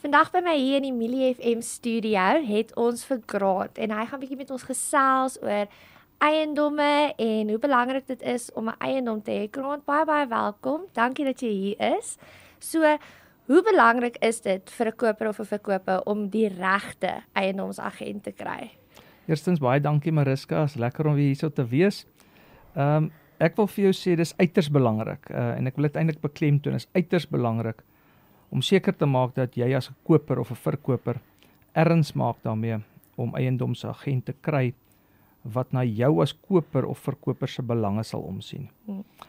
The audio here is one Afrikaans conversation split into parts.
Vandag by my hier in die Milie FM studio het ons vir Grant en hy gaan bietjie met ons gesels oor eiendomme en hoe belangrik dit is om 'n eiendom te hê. Grant, baie welkom. Dankie dat jy hier is. So, hoe belangrik is dit vir 'n koper of 'n verkoper om die regte eiendomsagent te kry? Eerstens baie dankie Mariska, is lekker om weer hierso te wees. Ek wil vir jou sê dis uiters belangrik en ek wil dit eintlik beklemtoon, is uiters belangrik om seker te maak dat jy as 'n koper of 'n verkoper erns maak daarmee om eiendomsagent te kry wat na jou as koper of verkoper se belange sal omsien.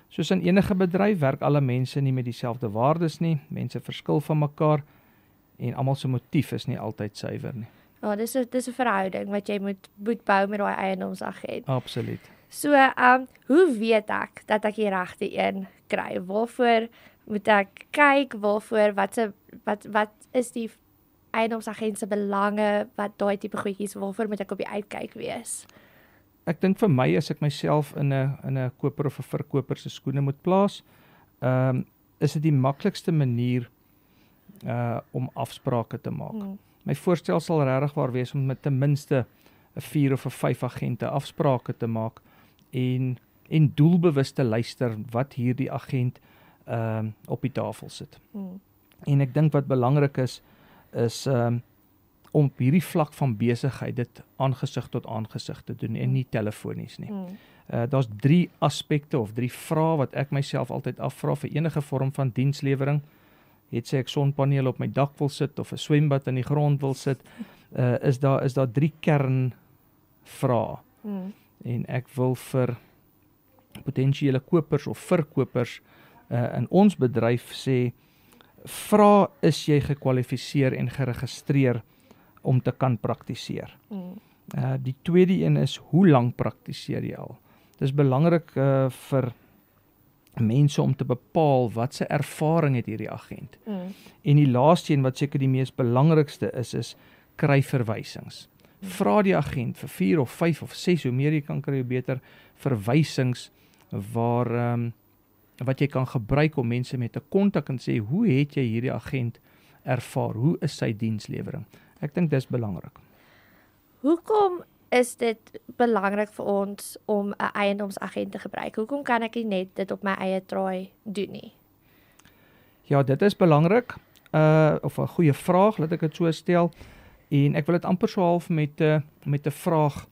Soos in enige bedryf werk alle mense nie met dieselfde waardes nie, mense verskil van mekaar en almal se motief is nie altyd suiwer nie. Ja, dis 'n verhouding wat jy moet bou met daai eiendomsagent. Absoluut. So, hoe weet ek dat ek die regte een kry? Waarvoor moet ek kyk? Wat is die eiendomsagent se belange? Wat daai tipe goedjies, waarvoor moet ek op die uitkyk wees? Ek dink vir my, as ek myself in 'n koper of 'n verkoper se skoene moet plaas, is dit die maklikste manier om afsprake te maak. My voorstel sal regtig waar wees om met ten minste 'n 4 of 'n 5 agente afsprake te maak en doelbewus te luister wat hierdie agent op die tafel sit. En ek dink wat belangrik is om op hierdie vlak van besigheid dit aangesig tot aangesig te doen en nie telefonies nie. Daar's 3 aspekte of 3 vrae wat ek myself altyd afvra vir enige vorm van dienslewering. Het sê ek sonpaneel op my dak wil sit of 'n swembad in die grond wil sit, is daar 3 kernvrae. En ek wil vir potensiële kopers of verkopers in ons bedryf sê, vra is jy gekwalifiseer en geregistreer om te kan praktiseer. Die tweede een is, hoe lank praktiseer jy al? Dit is belangrik vir mense om te bepaal wat se ervaring het hierdie agent. En die laaste een wat seker die mees belangrikste is kry verwysings. Vra die agent vir 4 of 5 of 6, hoe meer jy kan kry, hoe beter, verwysings wat jy kan gebruik om mense met te kontak en sê, hoe het jy hierdie agent ervaar? Hoe is sy dienslewering? Ek dink dis belangrik. Hoekom is dit belangrik vir ons om 'n eiendomsagent te gebruik? Hoekom kan ek nie net dit op my eie traai doen nie? Ja, dit is belangrik, of 'n goeie vraag, laat ek dit so stel, en ek wil dit amper so half met 'n vraag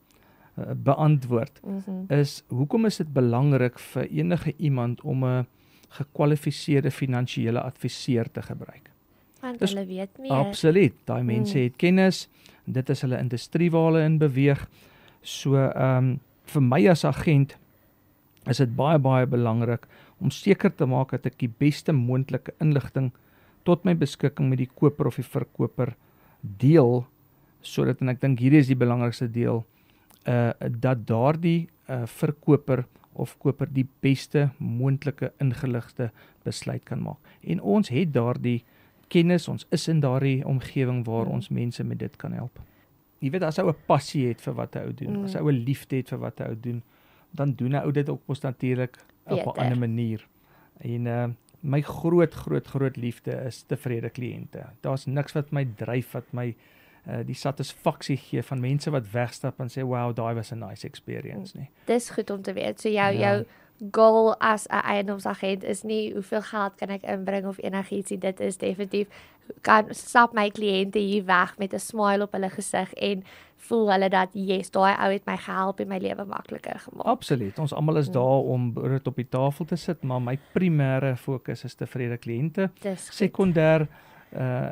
beantwoord, is, hoekom is dit belangrik vir enige iemand om 'n gekwalifiseerde finansiële adviseur te gebruik? Want hulle weet meer. Absoluut, daai mense het kennis, dit is hulle industrie waar hulle in beweeg. So, vir my as agent is dit baie belangrik om seker te maak dat ek die beste moontlike inligting tot my beskikking met die koper of die verkoper deel, sodat, en ek dink hierdie is die belangrikste deel, dat daardie verkoper of koper die beste moontlike ingeligte besluit kan maak. En ons het daardie kennis, ons is in daardie omgewing waar ons mense met dit kan help. Jy weet, as 'n ou 'n passie het vir wat hy doen, as 'n ou 'n liefde het vir wat hy doen, dan doen hy ou dit ook mos natuurlik op 'n ander manier. En my groot liefde is tevrede kliënte. Daar's niks wat my dryf, wat my die satisfaksie gee van mense wat wegstap en sê, wow, daai was 'n nice experience nie. Dis goed om te weet. So jou goal as 'n eiendomsagent is nie hoeveel geld kan ek inbring of enigiets nie. Dit is definitief, kan stap my kliënte hier weg met 'n smile op hulle gesig en voel hulle dat, yes, daai ou het my gehelp en my lewe makliker gemaak. Absoluut, ons almal is daar om dit op die tafel te sit, maar my primêre fokus is tevrede kliënte. Sekondêr,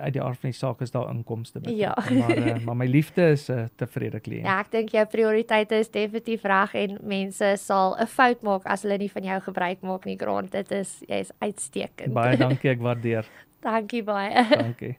uit die aard van die saak is daar inkomste by. Ja. Maar my liefde is tevrede kliënt. Ja, ek dink jou prioriteite is definitief reg en mense sal 'n fout maak as hulle nie van jou gebruik maak nie, Grant. Jy is uitstekend. Baie dankie, ek waardeer. Dankie baie. Dankie.